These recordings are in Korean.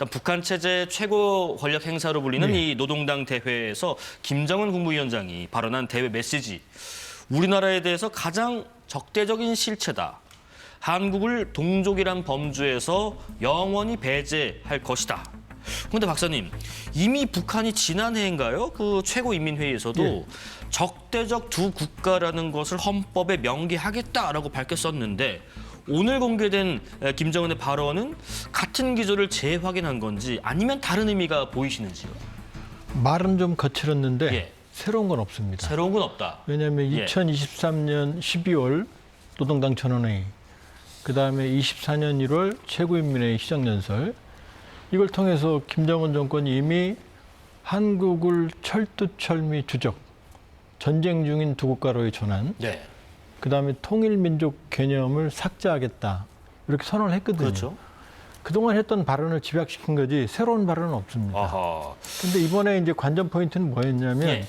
일단 북한 체제 최고 권력 행사로 불리는 이 노동당 대회에서 김정은 국무위원장이 발언한 대회 메시지. 우리나라에 대해서 가장 적대적인 실체다. 한국을 동족이란 범주에서 영원히 배제할 것이다. 그런데 박사님, 이미 북한이 지난해인가요? 그 최고인민회의에서도 적대적 두 국가라는 것을 헌법에 명기하겠다라고 밝혔었는데 오늘 공개된 김정은의 발언은 같은 기조를 재확인한 건지 아니면 다른 의미가 보이시는지요? 말은 좀 거칠었는데 예. 새로운 건 없습니다. 새로운 건 없다. 왜냐하면 예. 2023년 12월 노동당 전원회의, 그다음에 24년 1월 최고인민회의 시정연설, 이걸 통해서 김정은 정권이 이미 한국을 철두철미 주적, 전쟁 중인 두 국가로의 전환, 네. 그다음에 통일민족 개념을 삭제하겠다, 이렇게 선언을 했거든요. 그렇죠. 그동안 했던 발언을 집약시킨 거지 새로운 발언은 없습니다. 아하. 근데 이번에 이제 관전 포인트는 뭐였냐면 예.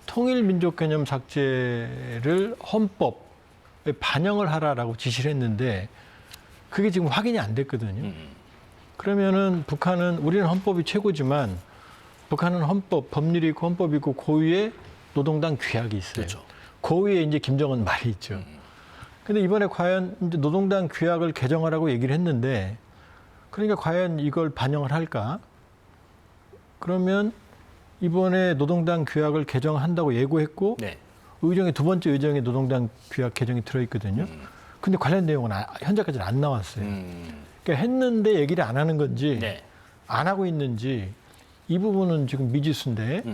통일민족 개념 삭제를 헌법에 반영을 하라라고 지시를 했는데 그게 지금 확인이 안 됐거든요. 그러면은 북한은 우리는 헌법이 최고지만 북한은 헌법, 법률이 있고 헌법이 있고 고위에 노동당 규약이 있어요. 그렇죠. 고위에 이제 김정은 말이 있죠. 근데 이번에 과연 이제 노동당 규약을 개정하라고 얘기를 했는데 그러니까 과연 이걸 반영을 할까? 그러면 이번에 노동당 규약을 개정한다고 예고했고 네. 의정의 두 번째 의정에 노동당 규약 개정이 들어있거든요. 근데 관련 내용은 현재까지는 안 나왔어요. 그러니까 했는데 얘기를 안 하는 건지 네. 안 하고 있는지 이 부분은 지금 미지수인데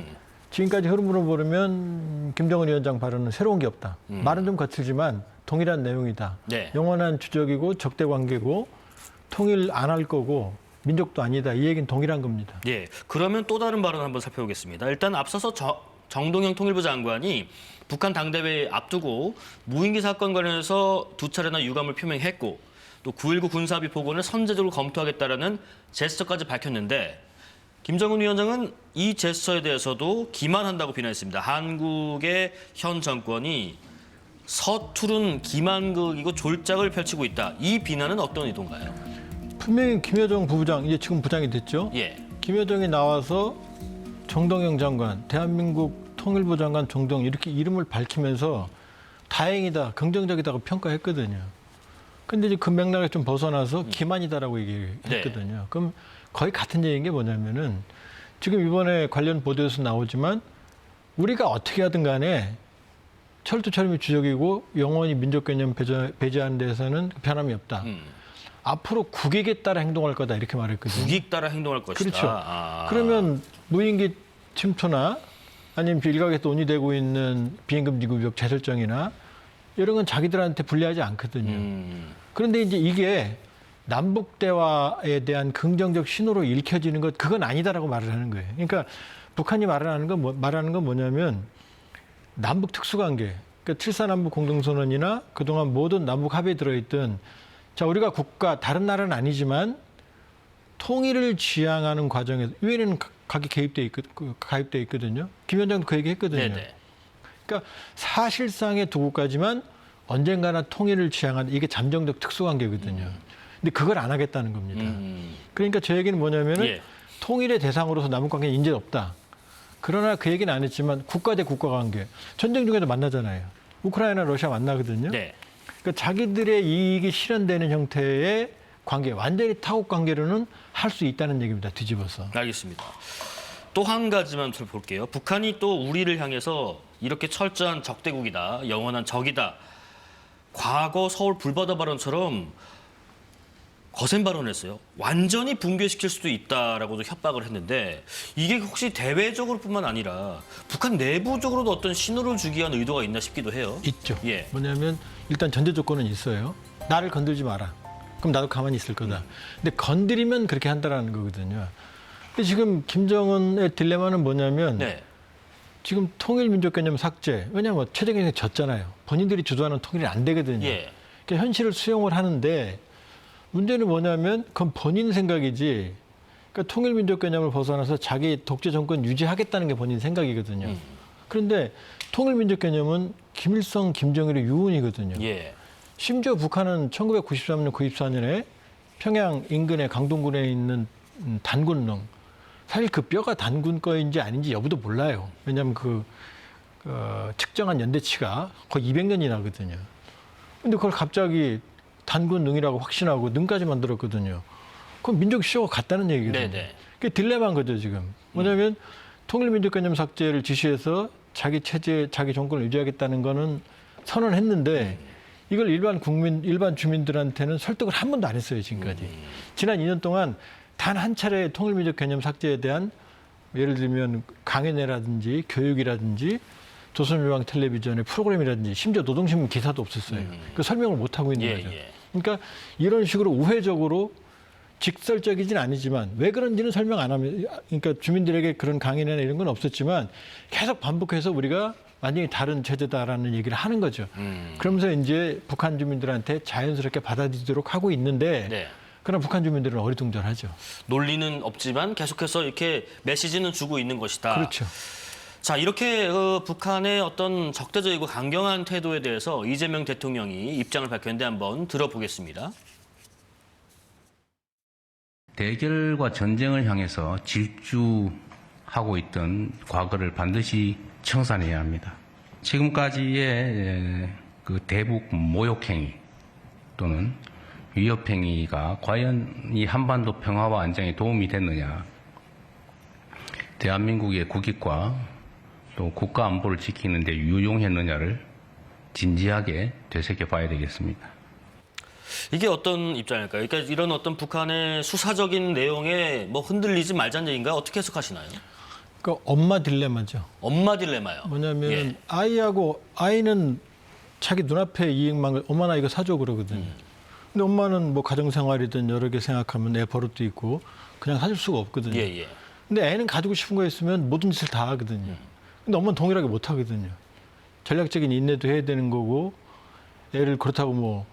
지금까지 흐름으로 보면 김정은 위원장 발언은 새로운 게 없다. 말은 좀 거칠지만 동일한 내용이다. 네. 영원한 주적이고 적대 관계고 통일 안 할 거고 민족도 아니다. 이 얘기는 동일한 겁니다. 예. 그러면 또 다른 발언 한번 살펴보겠습니다. 일단 앞서서 정동영 통일부 장관이 북한 당대회 앞두고 무인기 사건 관련해서 두 차례나 유감을 표명했고 또 9.19 군사합의 복원을 선제적으로 검토하겠다라는 제스처까지 밝혔는데 김정은 위원장은 이 제스처에 대해서도 기만한다고 비난했습니다. 한국의 현 정권이 서투른 기만극이고 졸작을 펼치고 있다. 이 비난은 어떤 의도인가요? 분명히 김여정 부부장, 이제 지금 부장이 됐죠. 예. 김여정이 나와서 정동영 장관, 대한민국 통일부 장관 정동 이렇게 이름을 밝히면서 다행이다, 긍정적이다고 평가했거든요. 근데 이제 그 맥락에 좀 벗어나서 기만이다라고 얘기했거든요. 그럼 거의 같은 얘기인 게 뭐냐면은 지금 이번에 관련 보도에서 나오지만 우리가 어떻게 하든 간에 철두철미 주적이고 영원히 민족 개념 배제하는 데서는 변함이 없다. 앞으로 국익에 따라 행동할 거다 이렇게 말했거든요. 국익 따라 행동할 것이다. 그렇죠. 아. 그러면 무인기 침투나 아니면 일각에서 논의되고 있는 비행금지 구역 재설정이나 이런 건 자기들한테 불리하지 않거든요. 그런데 이제 이게 남북 대화에 대한 긍정적 신호로 읽혀지는 것 그건 아니다라고 말을 하는 거예요. 그러니까 북한이 말하는 건 뭐냐면 남북 특수관계, 그러니까 7.4 남북 공동선언이나 그동안 모든 남북 합의에 들어있던 자 우리가 국가 다른 나라는 아니지만 통일을 지향하는 과정에서 유엔에는 가입돼 있거든요. 김 위원장도 그 얘기 했거든요. 네네. 그러니까 사실상의 두 국가지만 언젠가나 통일을 지향하는 이게 잠정적 특수관계거든요. 근데 그걸 안 하겠다는 겁니다. 그러니까 저 얘기는 뭐냐면은 예. 통일의 대상으로서 남북 관계는 인제 없다. 그러나 그 얘기는 안 했지만 국가 대 국가 관계. 전쟁 중에도 만나잖아요. 우크라이나 러시아 만나거든요. 네. 그러니까 자기들의 이익이 실현되는 형태의 관계, 완전히 타국 관계로는 할 수 있다는 얘기입니다. 뒤집어서. 알겠습니다. 또 한 가지만 볼게요. 북한이 또 우리를 향해서 이렇게 철저한 적대국이다, 영원한 적이다. 과거 서울 불바다 발언처럼 거센 발언을 했어요. 완전히 붕괴시킬 수도 있다라고도 협박을 했는데 이게 혹시 대외적으로뿐만 아니라 북한 내부적으로도 어떤 신호를 주기 위한 의도가 있나 싶기도 해요. 있죠. 예. 뭐냐면 일단 전제 조건은 있어요. 나를 건들지 마라. 그럼 나도 가만히 있을 거다. 근데 건드리면 그렇게 한다라는 거거든요. 근데 지금 김정은의 딜레마는 뭐냐면 네. 지금 통일민족 개념 삭제. 왜냐하면 최저경에 졌잖아요. 본인들이 주도하는 통일이 안 되거든요. 예. 그러니까 현실을 수용을 하는데 문제는 뭐냐면 그건 본인 생각이지. 그러니까 통일민족 개념을 벗어나서 자기 독재 정권 유지하겠다는 게 본인 생각이거든요. 그런데 통일민족 개념은 김일성, 김정일의 유언이거든요. 예. 심지어 북한은 1993년, 94년에 평양 인근의 강동군에 있는 단군릉. 사실 그 뼈가 단군 거인지 아닌지 여부도 몰라요. 왜냐하면 측정한 연대치가 거의 200년이 나거든요. 근데 그걸 갑자기 단군능이라고 확신하고 능까지 만들었거든요. 그럼 민족 시효가 같다는 얘기거든요. 네네. 그게 딜레마인 거죠, 지금. 뭐냐면 통일민족개념 삭제를 지시해서 자기 체제, 자기 정권을 유지하겠다는 거는 선언했는데 이걸 일반 주민들한테는 설득을 한 번도 안 했어요, 지금까지. 지난 2년 동안 단 한 차례 통일민족 개념 삭제에 대한 예를 들면 강연회라든지 교육이라든지 조선일보랑 텔레비전의 프로그램이라든지 심지어 노동신문 기사도 없었어요. 그 설명을 못 하고 있는 거죠. 그러니까 이런 식으로 우회적으로 직설적이진 아니지만 왜 그런지는 설명 안 하면, 그러니까 주민들에게 그런 강연이나 이런 건 없었지만 계속 반복해서 우리가 완전히 다른 체제다라는 얘기를 하는 거죠. 그러면서 이제 북한 주민들한테 자연스럽게 받아들이도록 하고 있는데 네. 그러나 북한 주민들은 어리둥절하죠. 논리는 없지만 계속해서 이렇게 메시지는 주고 있는 것이다. 그렇죠. 자, 이렇게 북한의 어떤 적대적이고 강경한 태도에 대해서 이재명 대통령이 입장을 밝혔는데 한번 들어보겠습니다. 대결과 전쟁을 향해서 질주하고 있던 과거를 반드시 청산해야 합니다. 지금까지의 그 대북 모욕행위 또는 위협행위가 과연 이 한반도 평화와 안정에 도움이 됐느냐, 대한민국의 국익과 또 국가 안보를 지키는 데 유용했느냐를 진지하게 되새겨 봐야 되겠습니다. 이게 어떤 입장일까요? 그러니까 이런 어떤 북한의 수사적인 내용에 뭐 흔들리지 말자는 얘기인가요? 어떻게 해석하시나요? 그러니까 엄마 딜레마죠. 엄마 딜레마요. 뭐냐면 예. 아이는 자기 눈앞에 이익만 엄마 나 이거 사줘 그러거든요. 근데 엄마는 뭐 가정생활이든 여러 개 생각하면 애 버릇도 있고 그냥 사줄 수가 없거든요. 예. 근데 애는 가지고 싶은 거 있으면 모든 짓을 다 하거든요. 근데 엄마는 동일하게 못 하거든요. 전략적인 인내도 해야 되는 거고 애를 그렇다고 뭐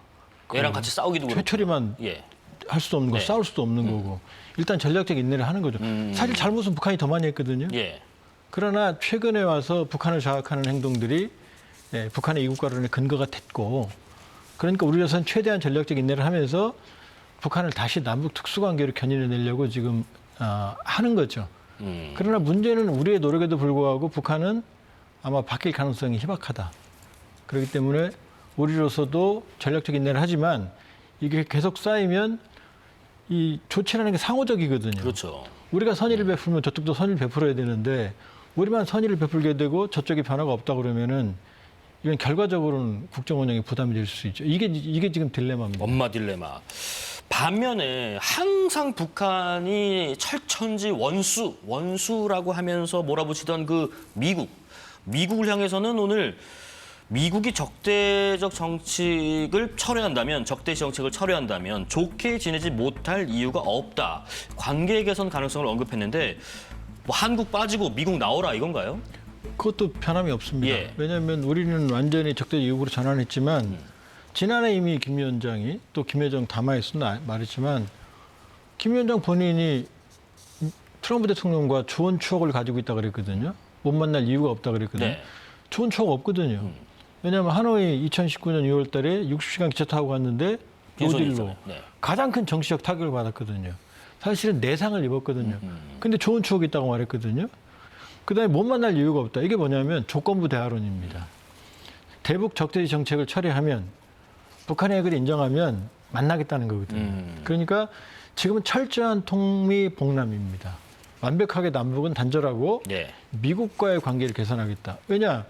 얘랑 같이 싸우기도 그렇고. 최초리만 예. 할 수도 없는 거, 네. 싸울 수도 없는 거고 일단 전략적인 인내를 하는 거죠. 사실 잘못은 북한이 더 많이 했거든요. 예. 그러나 최근에 와서 북한을 장악하는 행동들이 북한의 이국가론의 근거가 됐고, 그러니까 우리로서는 최대한 전략적 인내를 하면서 북한을 다시 남북 특수관계로 견인해내려고 지금 하는 거죠. 그러나 문제는 우리의 노력에도 불구하고 북한은 아마 바뀔 가능성이 희박하다. 그렇기 때문에 우리로서도 전략적 인내를 하지만 이게 계속 쌓이면 이 조치라는 게 상호적이거든요. 그렇죠. 우리가 선의를 베풀면 저쪽도 선의를 베풀어야 되는데 우리만 선의를 베풀게 되고 저쪽에 변화가 없다 그러면은 이건 결과적으로는 국정 운영에 부담이 될 수 있죠. 이게 지금 딜레마입니다. 엄마 딜레마. 반면에 항상 북한이 철천지 원수라고 하면서 몰아붙이던 그 미국을 향해서는 오늘 미국이 적대적 정책을 철회한다면, 좋게 지내지 못할 이유가 없다. 관계 개선 가능성을 언급했는데 뭐 한국 빠지고 미국 나오라 이건가요? 그것도 변함이 없습니다. 예. 왜냐하면 우리는 완전히 적대적 이국으로 전환했지만 지난해 이미 김 위원장이 또 김여정 담화에서 말했지만 김 위원장 본인이 트럼프 대통령과 좋은 추억을 가지고 있다 그랬거든요. 못 만날 이유가 없다 그랬거든요. 네. 좋은 추억 없거든요. 왜냐하면 하노이 2019년 2월 달에 60시간 기차 타고 갔는데 노딜로 네. 가장 큰 정치적 타격을 받았거든요. 사실은 내상을 입었거든요. 근데 좋은 추억이 있다고 말했거든요. 그다음에 못 만날 이유가 없다. 이게 뭐냐면 조건부 대화론입니다. 대북 적대지 정책을 철회하면 북한의 핵을 인정하면 만나겠다는 거거든요. 그러니까 지금은 철저한 통미봉남입니다. 완벽하게 남북은 단절하고 네. 미국과의 관계를 개선하겠다. 왜냐?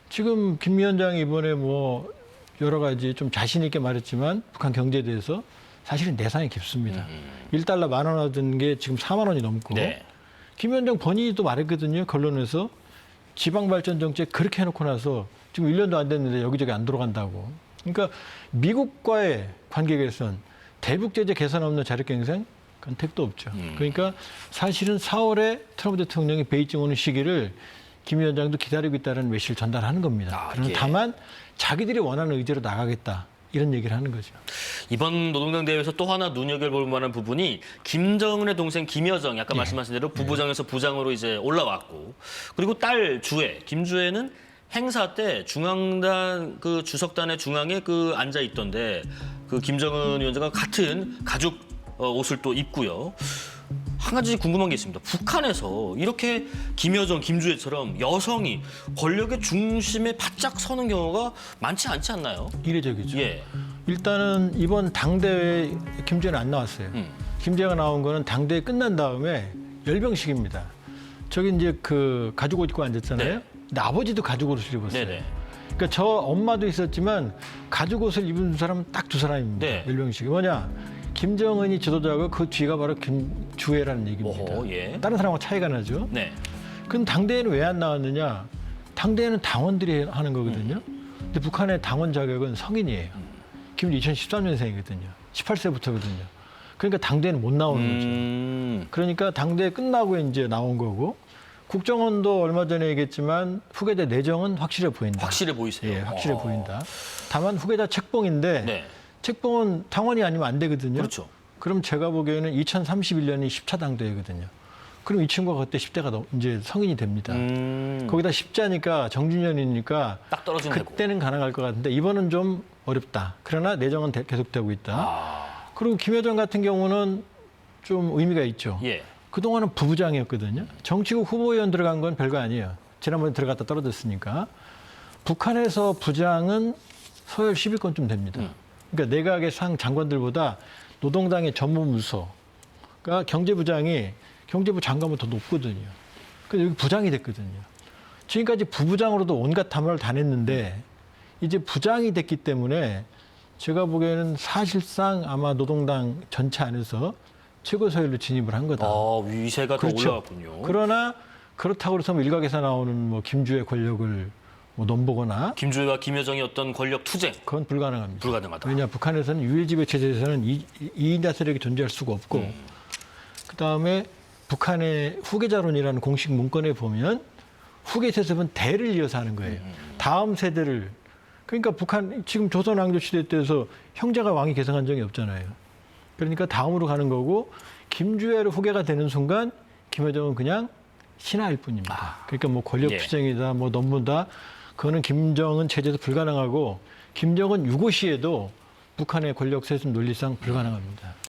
지금 김 위원장이 이번에 뭐 여러 가지 좀 자신 있게 말했지만 북한 경제에 대해서 사실은 내상이 깊습니다. 1달러 10,000원 하던 게 지금 40,000원이 넘고 네. 김 위원장 본인이 또 말했거든요. 결론에서 지방발전 정책 그렇게 해놓고 나서 지금 1년도 안 됐는데 여기저기 안 들어간다고. 그러니까 미국과의 관계 개선, 대북 제재 개선 없는 자력 경쟁 그건 택도 없죠. 그러니까 사실은 4월에 트럼프 대통령이 베이징 오는 시기를 김 위원장도 기다리고 있다는 메시지를 전달하는 겁니다. 그러나 예. 다만 자기들이 원하는 의제로 나가겠다. 이런 얘기를 하는 거죠. 이번 노동당 대회에서 또 하나 눈여겨볼 만한 부분이 김정은의 동생 김여정이 아까 말씀하신 대로 부부장에서 부장으로 이제 올라왔고, 그리고 딸 주혜, 김주혜는 행사 때 중앙당 그 주석단의 중앙에 그 앉아 있던데 그 김정은 위원장과 같은 가죽 옷을 또 입고요. 한 가지 궁금한 게 있습니다. 북한에서 이렇게 김여정, 김주애처럼 여성이 권력의 중심에 바짝 서는 경우가 많지 않지 않나요? 이례적이죠. 예. 일단은 이번 당대회에 김주애는 안 나왔어요. 김주애가 나온 거는 당대회 끝난 다음에 열병식입니다. 저기 이제 그 가죽 옷 입고 앉았잖아요. 네. 근데 아버지도 가죽 옷을 입었어요. 네네. 그러니까 저 엄마도 있었지만 가죽 옷을 입은 사람은 딱 두 사람입니다. 네. 열병식이 뭐냐? 김정은이 지도자고 그 뒤가 바로 김주애라는 얘기입니다. 오호, 예. 다른 사람하고 차이가 나죠. 네. 그럼 당대회는 왜 안 나왔느냐? 당대회는 당원들이 하는 거거든요. 근데 북한의 당원 자격은 성인이에요. 김일 2013년생이거든요. 18세부터거든요. 그러니까 당대회는 못 나오는 거죠. 그러니까 당대회 끝나고 이제 나온 거고 국정원도 얼마 전에 얘기했지만 후계자 내정은 확실해 보인다. 확실해 보이세요? 예, 확실해 보인다. 다만 후계자 책봉인데 네. 책봉은 당원이 아니면 안 되거든요. 그렇죠. 그럼 제가 보기에는 2031년이 10차 당대회거든요. 그럼 이 친구가 그때 10대가 이제 성인이 됩니다. 거기다 10자니까 정준연이니까 딱 떨어지는 거고. 그때는 가능할 것 같은데 이번은 좀 어렵다. 그러나 내정은 계속되고 있다. 그리고 김여정 같은 경우는 좀 의미가 있죠. 예. 그동안은 부부장이었거든요. 정치국 후보위원 들어간 건 별거 아니에요. 지난번에 들어갔다 떨어졌으니까. 북한에서 부장은 서열 10위권쯤 됩니다. 그러니까 내각의 상 장관들보다 노동당의 전무부서가 경제부장이 경제부 장관보다 더 높거든요. 그래서 여기 부장이 됐거든요. 지금까지 부부장으로도 온갖 탐험을 다 냈는데 이제 부장이 됐기 때문에 제가 보기에는 사실상 아마 노동당 전체 안에서 최고 서열로 진입을 한 거다. 위세가 더 그렇죠. 올라갔군요. 그러나 그렇다고 해서 뭐 일각에서 나오는 뭐 김주의 권력을 뭐 넘보거나 김주애와 김여정의 어떤 권력 투쟁 그건 불가능합니다. 불가능하다. 왜냐 북한에서는 유일지배 체제에서는 이인자 세력이 존재할 수가 없고 그다음에 북한의 후계자론이라는 공식 문건에 보면 후계 세습은 대를 이어서 하는 거예요. 다음 세대를 그러니까 북한 지금 조선 왕조 시대 때에서 형제가 왕이 계승한 적이 없잖아요. 그러니까 다음으로 가는 거고 김주애로 후계가 되는 순간 김여정은 그냥 신하일 뿐입니다. 그러니까 뭐 권력 예. 투쟁이다, 뭐 논문다, 그거는 김정은 체제에서 불가능하고 김정은 유고 시에도 북한의 권력 세습 논리상 불가능합니다.